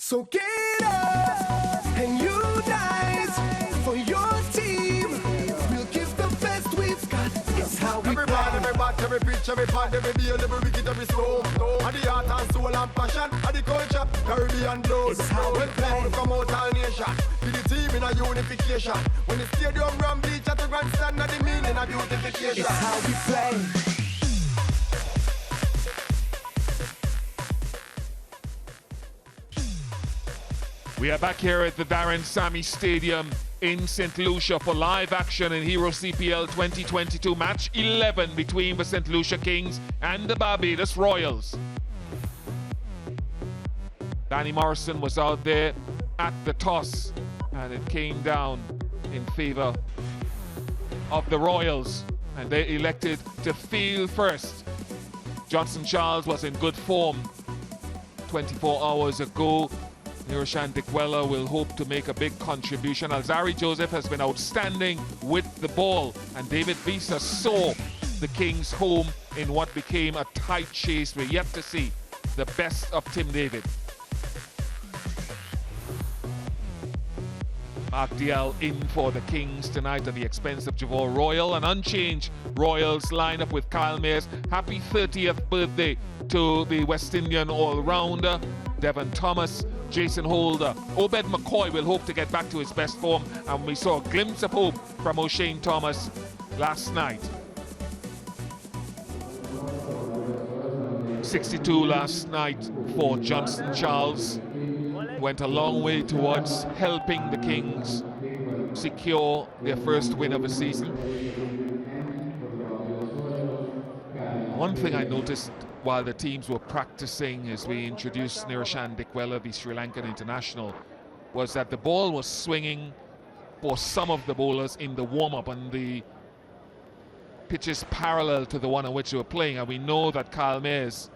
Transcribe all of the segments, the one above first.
So get up and unite for your team. We'll give the best we've got. It's how we play. Every bat, every pitch, every pond, every deal, every wicket, every stroke. And the heart and soul and passion, and the culture, Caribbean blood. It's how we play. We come out all nation, to the team in a unification. When the stadium ram beach at the grandstand, and the meaning of beautification. It's how we play. We are back here at the Darren Sammy Stadium in St. Lucia for live action in Hero CPL 2022 Match 11 between the St. Lucia Kings and the Barbados Royals. Danny Morrison was out there at the toss and it came down in favour of the Royals and they elected to field first. Johnson Charles was in good form 24 hours ago. Niroshan Dikwela will hope to make a big contribution. Alzari Joseph has been outstanding with the ball, and David Visa saw the Kings home in what became a tight chase. We're yet to see the best of Tim David. Mark Dial in for the Kings tonight at the expense of Javor Royal. An unchanged Royals lineup with Kyle Mayers. Happy 30th birthday to the West Indian all-rounder Devon Thomas. Jason Holder. Obed McCoy will hope to get back to his best form, and we saw a glimpse of hope from O'Shane Thomas last night. 62 last night for Johnson Charles. Went a long way towards helping the Kings secure their first win of the season. One thing I noticed while the teams were practicing as we introduced Niroshan Dikwela, the Sri Lankan international, was that the ball was swinging for some of the bowlers in the warm-up, and the pitch is parallel to the one on which they were playing. And we know that Kyle Mayers,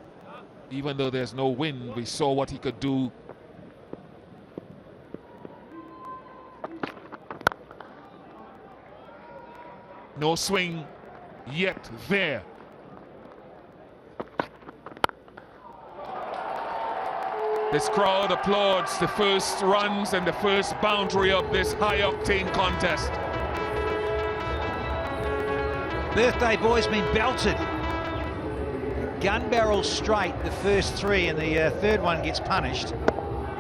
even though there's no wind, we saw what he could do. No swing yet there. This crowd applauds the first runs and the first boundary of this high-octane contest. Birthday boy's been belted. Gun barrel straight, the first three, and the third one gets punished.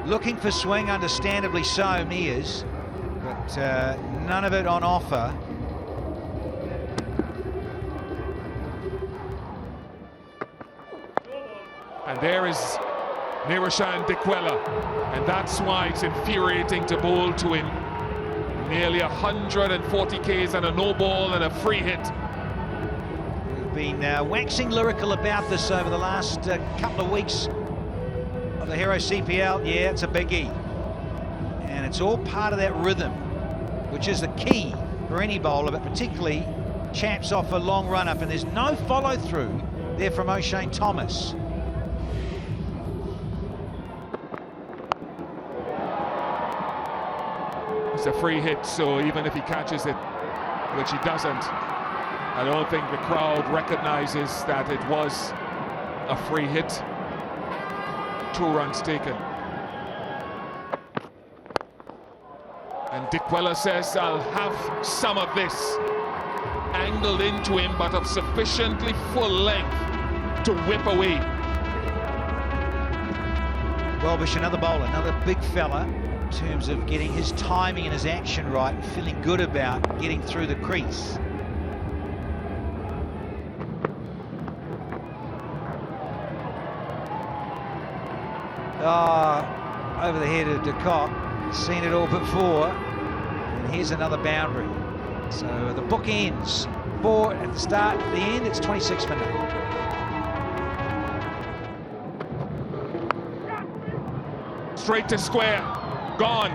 Looking for swing, understandably so, Mears, but none of it on offer. And there is Niroshan Dikwela, and that's why it's infuriating to bowl to him. Nearly 140 Ks and a no ball and a free hit. We've been waxing lyrical about this over the last couple of weeks of the Hero CPL. Yeah, it's a biggie. And it's all part of that rhythm, which is the key for any bowler, but particularly chaps off a long run-up, and there's no follow-through there from O'Shane Thomas. It's a free hit, so even if he catches it, which he doesn't, I don't think the crowd recognizes that it was a free hit. 2 runs taken. And Dikwela says, I'll have some of this. Angled into him, but of sufficiently full length to whip away. Well, Bish, another bowler, another big fella, in terms of getting his timing and his action right and feeling good about getting through the crease. Over the head of de Kock, seen it all before, and here's another boundary. So the book ends 4 at the start, at the end it's 26 for 0. Straight to square, gone.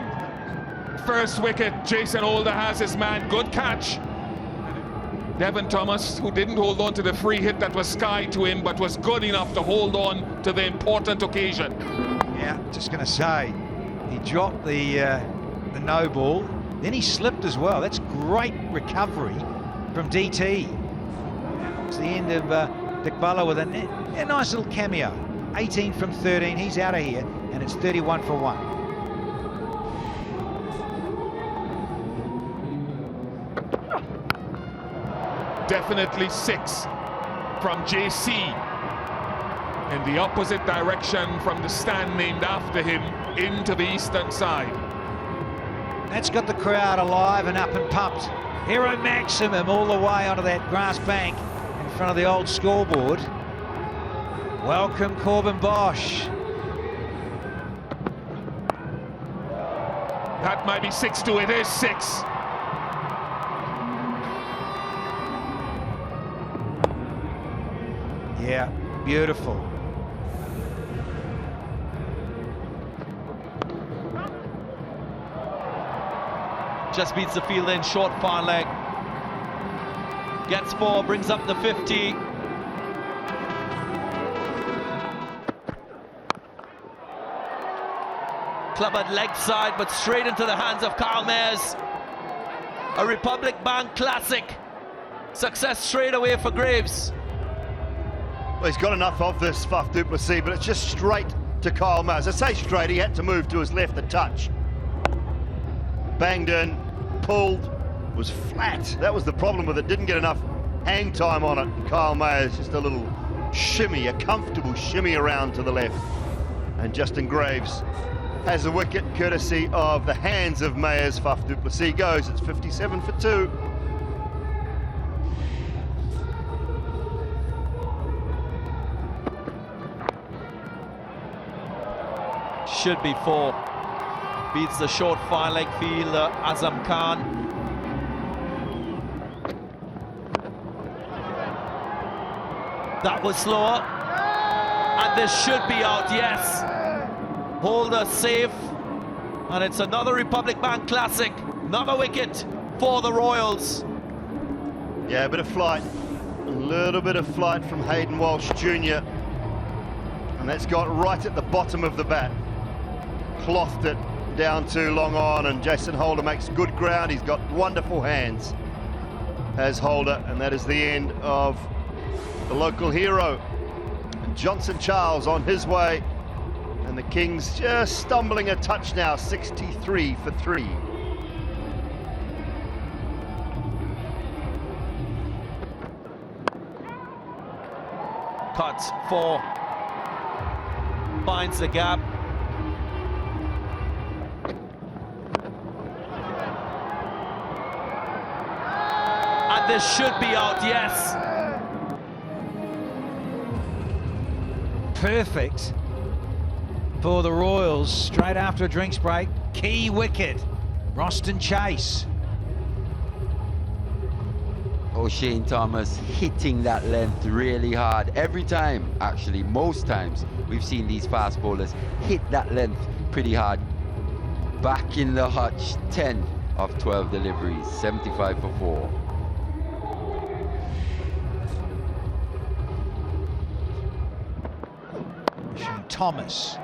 First wicket, Jason Holder has his man, good catch. Devon Thomas, who didn't hold on to the free hit that was skied to him, but was good enough to hold on to the important occasion. Yeah, just going to say, he dropped the no ball, then he slipped as well. That's great recovery from DT. It's the end of Dikwela with a nice little cameo. 18 from 13. He's out of here, and it's 31 for 1. Definitely 6 from JC in the opposite direction from the stand named after him into the eastern side. That's got the crowd alive and up and pumped. Hero Maximum all the way onto that grass bank in front of the old scoreboard. Welcome Corbin Bosch. That might be 6-2, it is 6. Yeah, beautiful. Just beats the field in, short far leg. Gets 4, brings up the 50. Club at leg side, but straight into the hands of Carl Mayers. A Republic Bank classic. Success straight away for Graves. Well, he's got enough of this Faf du Plessis, but it's just straight to Kyle Mayers. I say straight, he had to move to his left a touch. Banged in, pulled, was flat. That was the problem with it, didn't get enough hang time on it. And Kyle Mayers, just a little shimmy, a comfortable shimmy around to the left. And Justin Graves has a wicket courtesy of the hands of Mayers. Faf du Plessis goes, it's 57 for 2. Should be 4. Beats the short fine leg fielder Azam Khan. That was slower. And this should be out, yes. Holder safe. And it's another Republic Bank classic. Another wicket for the Royals. Yeah, a bit of flight. A little bit of flight from Hayden Walsh Jr. And that's got right at the bottom of the bat. Clothed it down too long on, and Jason Holder makes good ground. He's got wonderful hands as Holder, and that is the end of the local hero. Johnson Charles on his way, and the Kings just stumbling a touch now, 63 for 3. Cuts 4. Finds the gap. And this should be out, yes. Perfect for the Royals straight after a drinks break. Key wicket, Roston Chase. O'Shane Thomas hitting that length really hard. Every time, actually, most times, we've seen these fast bowlers hit that length pretty hard. Back in the hutch, 10 of 12 deliveries, 75 for 4. O'Shane Thomas.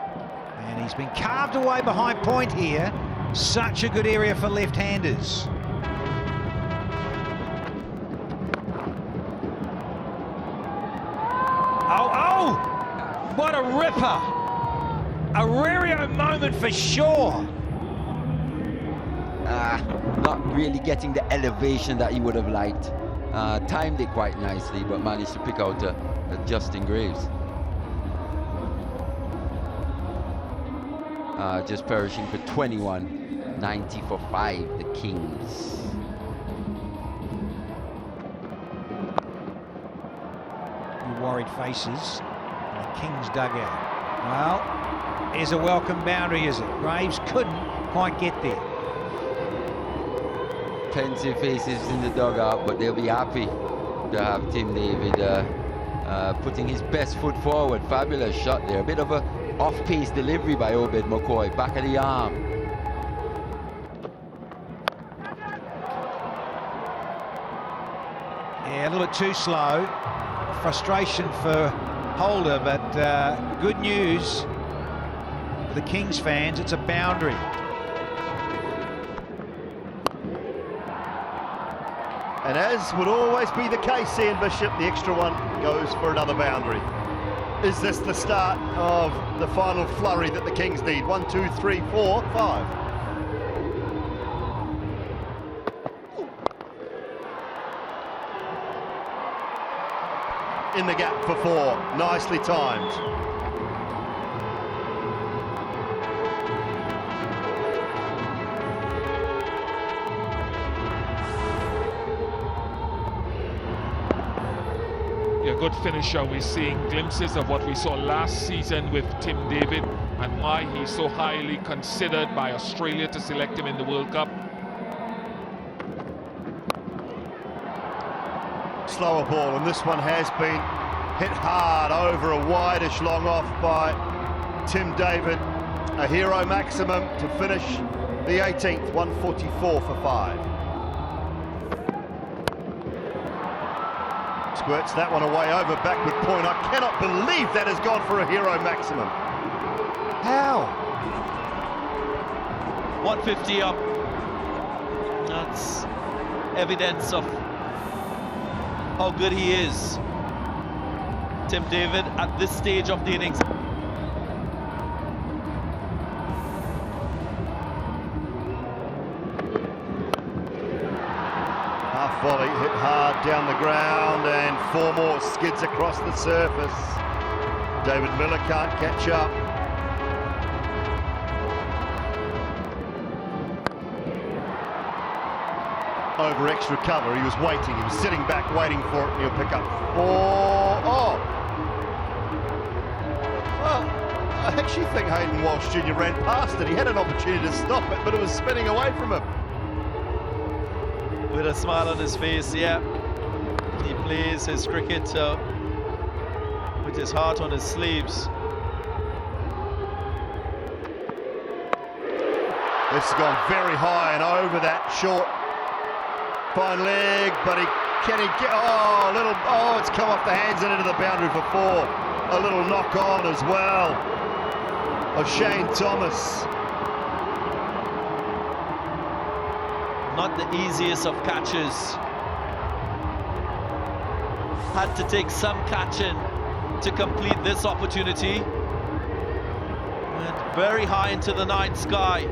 And he's been carved away behind point here. Such a good area for left-handers. Oh, what a ripper. A Rio moment for sure. Not really getting the elevation that he would have liked. Timed it quite nicely, but managed to pick out a Justin Graves. Just perishing for 21, 90 for 5, the Kings. Worried faces in the Kings dugout. Well, here's a welcome boundary, is it? Graves couldn't quite get there. Pensive faces in the dugout, but they'll be happy to have Tim David putting his best foot forward. Fabulous shot there. A bit of a off-pace delivery by Obed McCoy, back of the arm. Yeah, a little bit too slow. Frustration for Holder, but good news for the Kings fans, it's a boundary. And as would always be the case, Ian Bishop, the extra one goes for another boundary. Is this the start of the final flurry that the Kings need? 1, 2, 3, 4, 5. In the gap for 4, nicely timed. A good finisher. We're seeing glimpses of what we saw last season with Tim David and why he's so highly considered by Australia to select him in the World Cup. Slower ball, and this one has been hit hard over a wideish long off by Tim David. A hero maximum to finish the 18th, 144 for 5. Squirts that one away over backward point. I cannot believe that has gone for a hero maximum. How? 150 up. That's evidence of how good he is. Tim David at this stage of the innings. Half volley hit hard down the ground and 4 more skids across the surface. David Miller can't catch up. Over extra cover, he was waiting, he was sitting back waiting for it, and he'll pick up 4. Oh! Well, I actually think Hayden Walsh Jr. ran past it. He had an opportunity to stop it, but it was spinning away from him. With a smile on his face, yeah. He plays his cricket with his heart on his sleeves. This has gone very high and over that short fine leg, but can he get, it's come off the hands and into the boundary for 4. A little knock on as well of Shane Thomas. Not the easiest of catches. Had to take some catching to complete this opportunity. Went very high into the night sky.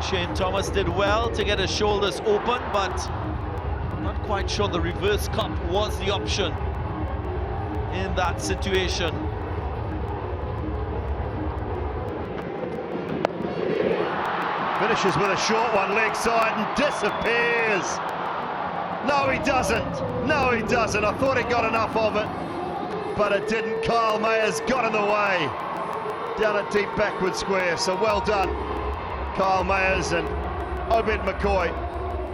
Shane Thomas did well to get his shoulders open, but not quite sure the reverse cup was the option in that situation. Finishes with a short one, leg side, and disappears. No, he doesn't. No, he doesn't. I thought he got enough of it, but it didn't. Kyle Mayers got in the way down at deep backward square, so well done, Kyle Mayers. And Obed McCoy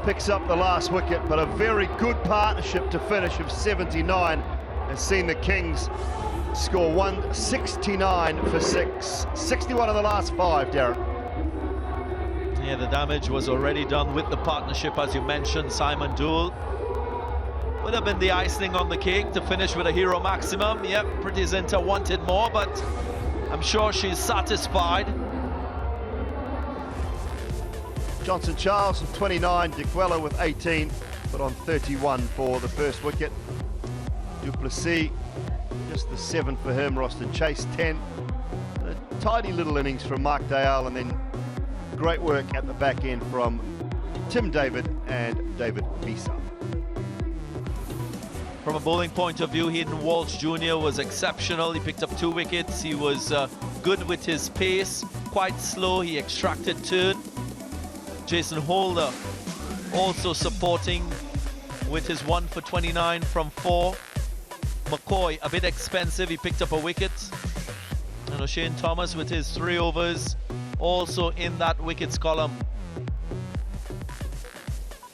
picks up the last wicket, but a very good partnership to finish of 79 has seen the Kings score 169 for 6. 61 in the last 5, Darren. Yeah, the damage was already done with the partnership, as you mentioned. Simon Dool would have been the icing on the cake to finish with a hero maximum. Yep, Pretty Zinta wanted more, but I'm sure she's satisfied. Johnson Charles with 29, Dikwela with 18, but on 31 for the first wicket. Duplessis, just the 7 for him. Roston Chase, 10. A tidy little innings from Mark Dayal, and then great work at the back end from Tim David and David Visa. From a bowling point of view, Hayden Walsh Jr. was exceptional. He picked up 2 wickets. He was good with his pace, quite slow. He extracted turn. Jason Holder also supporting with his 1 for 29 from 4. McCoy, a bit expensive. He picked up a wicket. And O'Shane Thomas with his 3 overs, also in that wickets column.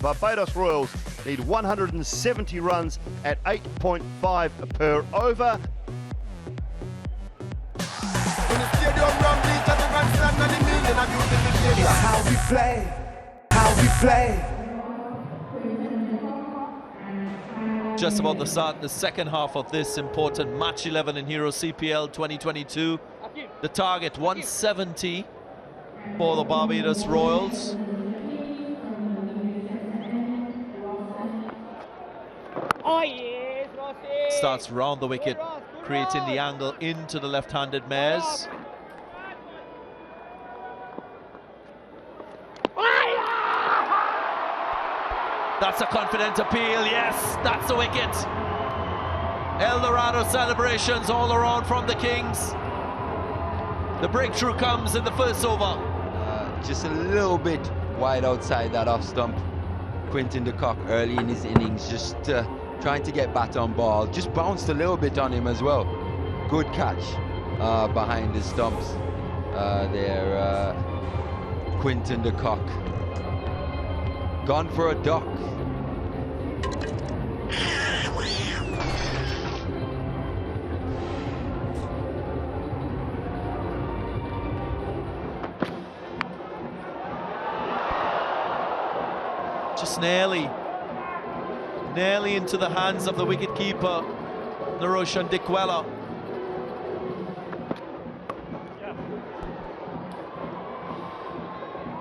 Barbados Royals need 170 runs at 8.5 per over. It's how we play, how we play. Just about to start the second half of this important match 11 in Hero CPL 2022. The target 170 for the Barbados Royals. Oh yes, Rossi. Starts round the wicket. creating the angle into the left-handed mares. That's a confident appeal, yes, that's a wicket. El Dorado celebrations all around from the Kings. The breakthrough comes in the first over. Just a little bit wide outside that off stump. Quinton de Kock early in his innings, just trying to get bat on ball. Just bounced a little bit on him as well. Good catch behind the stumps there. Quinton de Kock. Gone for a duck. Just nearly into the hands of the wicketkeeper, Naroshan Dikwela.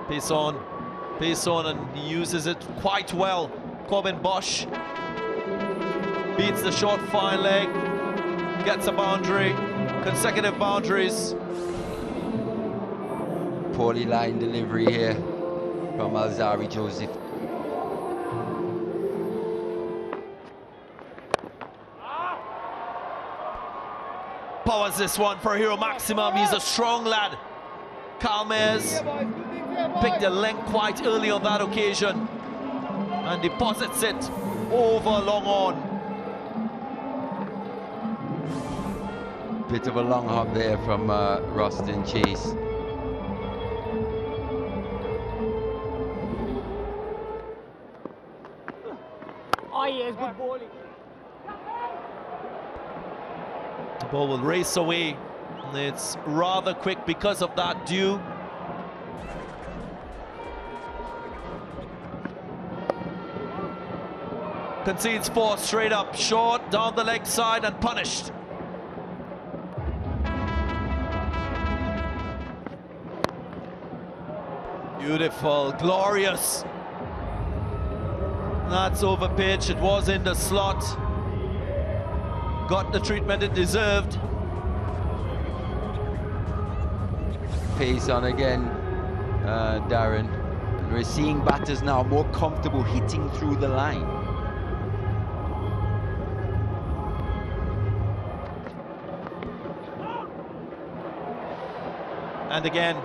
Pace on, and he uses it quite well. Corbin Bosch beats the short fine leg, gets a boundary, consecutive boundaries. Poorly line delivery here from Alzari Joseph. Powers this one for Hero Maximum. He's a strong lad. Calmes picked the length quite early on that occasion and deposits it over long on. Bit of a long hop there from Rustin Chase. Oh yes, good bowling. The ball will race away. It's rather quick because of that dew. Concedes 4 straight up, short, down the leg side and punished. Beautiful, glorious. That's over pitch, it was in the slot. Got the treatment it deserved. Pace on again, Darren. We're seeing batters now more comfortable hitting through the line. And again,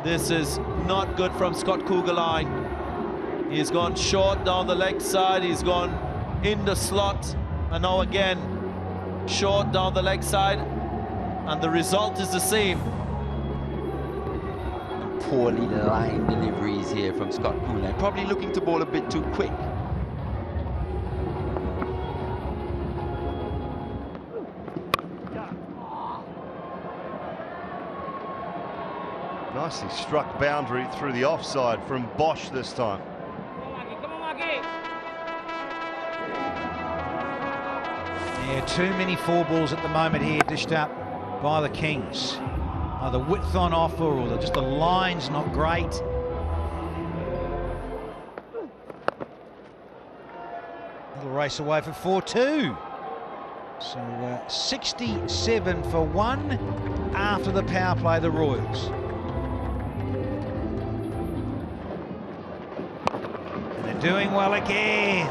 this is not good from Scott Kugelheim. He's gone short down the leg side, he's gone in the slot, and now again, short down the leg side, and the result is the same. Poorly line deliveries here from Scott Kugelheim. Probably looking to bowl a bit too quick. Nicely struck boundary through the offside from Bosch this time. Yeah, too many 4 balls at the moment here dished up by the Kings. Either width on offer or just the line's not great. Little race away for 4-2. So 67 for 1 after the power play, the Royals. And they're doing well again.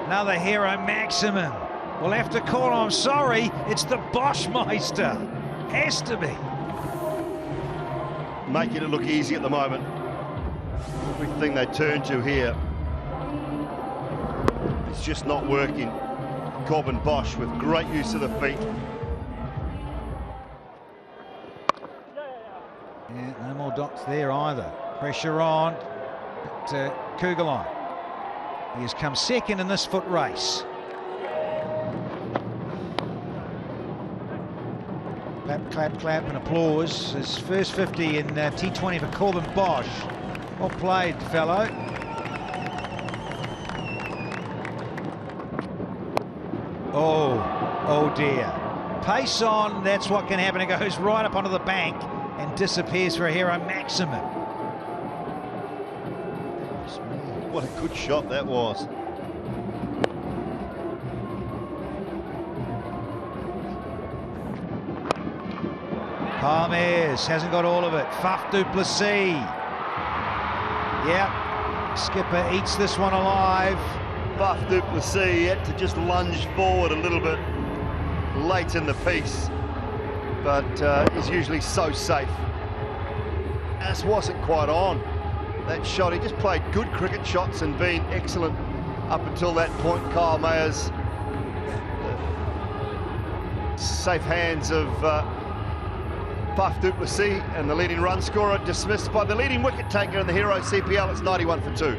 Another Hero Maximum. We'll have to call, I'm sorry, it's the Boschmeister. Has to be. Making it look easy at the moment. Everything they turn to here, it's just not working. Corbin Bosch with great use of the feet. Yeah, no more dots there either. Pressure on at Kugelheim. He has come second in this foot race. Clap, clap, clap and applause. His first 50 in T20 for Corbin Bosch. Well played, fellow. Oh dear. Pace on, that's what can happen. It goes right up onto the bank and disappears for a Hero Maximum. What a good shot that was. Palmeirs hasn't got all of it. Faf du Plessis. Yep. Skipper eats this one alive. Faf du Plessis had to just lunge forward a little bit late in the piece, but he's usually so safe. This wasn't quite on, that shot. He just played good cricket shots and been excellent up until that point. Kyle Mayers, safe hands of Faf du Plessis, and the leading run scorer dismissed by the leading wicket taker in the Hero CPL. It's 91 for 2.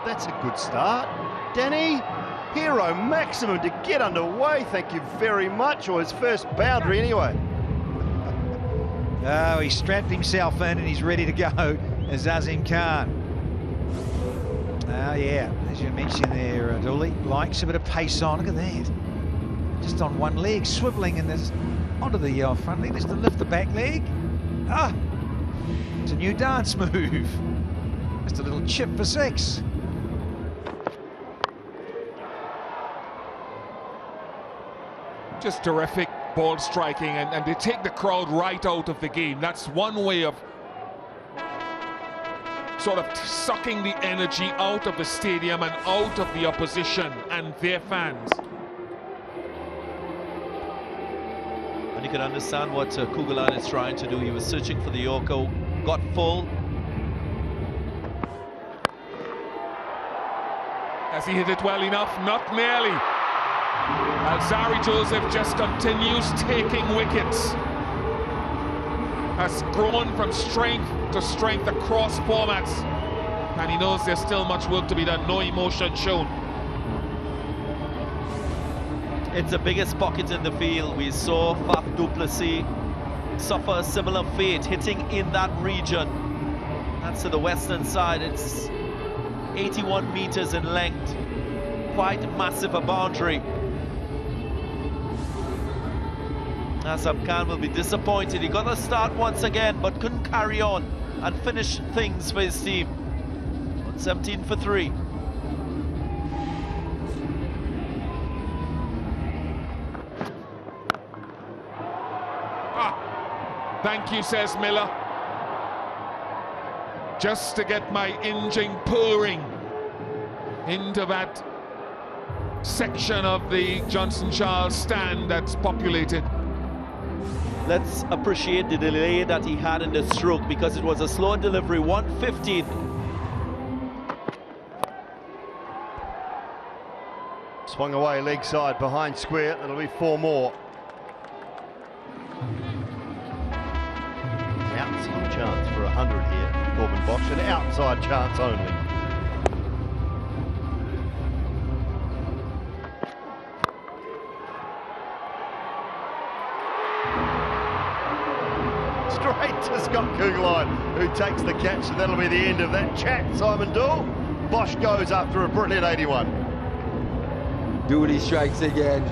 That's a good start, Danny. Hero maximum to get underway, thank you very much, or his first boundary anyway. Oh, he strapped himself in and he's ready to go, Azim Khan. Oh yeah, as you mentioned there, Dooley, likes a bit of pace on. Look at that. Just on one leg, swivelling and there's onto the front leg, just to lift the back leg. Ah, it's a new dance move. Just a little chip for 6. Just terrific ball striking, and they take the crowd right out of the game. That's one way of sort of sucking the energy out of the stadium and out of the opposition and their fans. And you can understand what Kugalan is trying to do. He was searching for the Yorker, got full. Has he hit it well enough? Not nearly. Alzari Joseph just continues taking wickets. Has grown from strength to strength across formats, and he knows there's still much work to be done. No emotion shown. It's the biggest pocket in the field. We saw Faf du Plessis suffer a similar fate, hitting in that region. That's to the western side. It's 81 meters in length. Quite massive a boundary. Azim Khan will be disappointed. He got a start once again, but couldn't carry on and finish things for his team. 17 for 3. Thank you, says Miller. Just to get my engine purring into that section of the Johnson Charles stand that's populated. Let's appreciate the delay that he had in the stroke, because it was a slow delivery. 115. Swung away leg side behind square. That'll be 4 more. Outside chance for 100 here. Corbin Bosch, an outside chance only. Straight to Scott Kugelheim, who takes the catch, and that'll be the end of that chat. Simon Dool. Bosch goes after a brilliant 81. Dooley strikes again.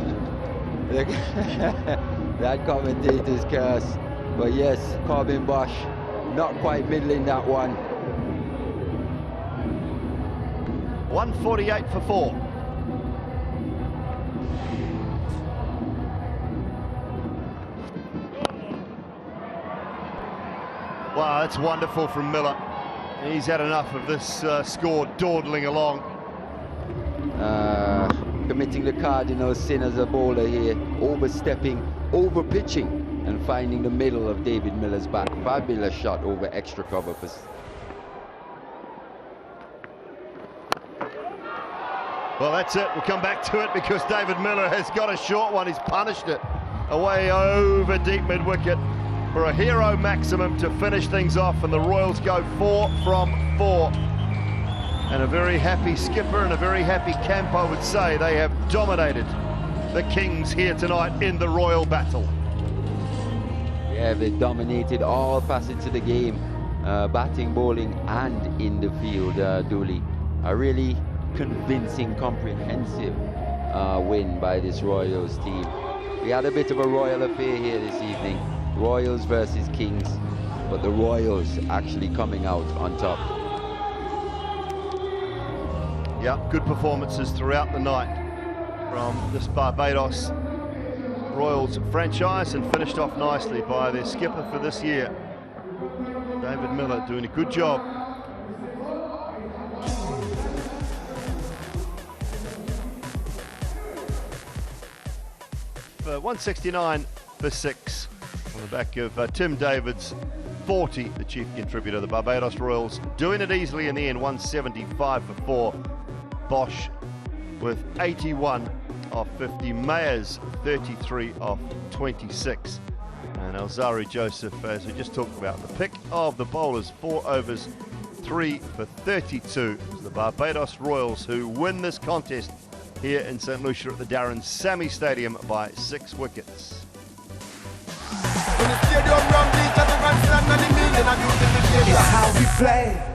That commentator's curse. But yes, Corbin Bosch not quite middling that one. 148 for 4. Wow, that's wonderful from Miller. He's had enough of this score dawdling along. Committing the cardinal sin as a bowler here, overstepping, over pitching, and finding the middle of David Miller's bat. Fabulous shot over extra cover. Well, that's it. We'll come back to it, because David Miller has got a short one. He's punished it away over deep mid-wicket for a hero maximum to finish things off, and the Royals go 4 from 4. And a very happy skipper and a very happy camp, I would say. They have dominated the Kings here tonight in the Royal battle. Yeah, they dominated all facets of the game, batting, bowling, and in the field, Dooley. A really convincing, comprehensive win by this Royals team. We had a bit of a royal affair here this evening. Royals versus Kings, but the Royals actually coming out on top. Yeah, good performances throughout the night from this Barbados Royals franchise, and finished off nicely by their skipper for this year, David Miller, doing a good job. For 169 for 6 on the back of Tim David's 40, the chief contributor. The Barbados Royals doing it easily in the end, 175 for 4. Bosch with 81 off 50, Mayers 33 off 26, and Alzari Joseph, as we just talked about, the pick of the bowlers, 4 overs, 3 for 32. The Barbados Royals who win this contest here in St Lucia at the Darren Sammy Stadium by 6 wickets. It's how we play.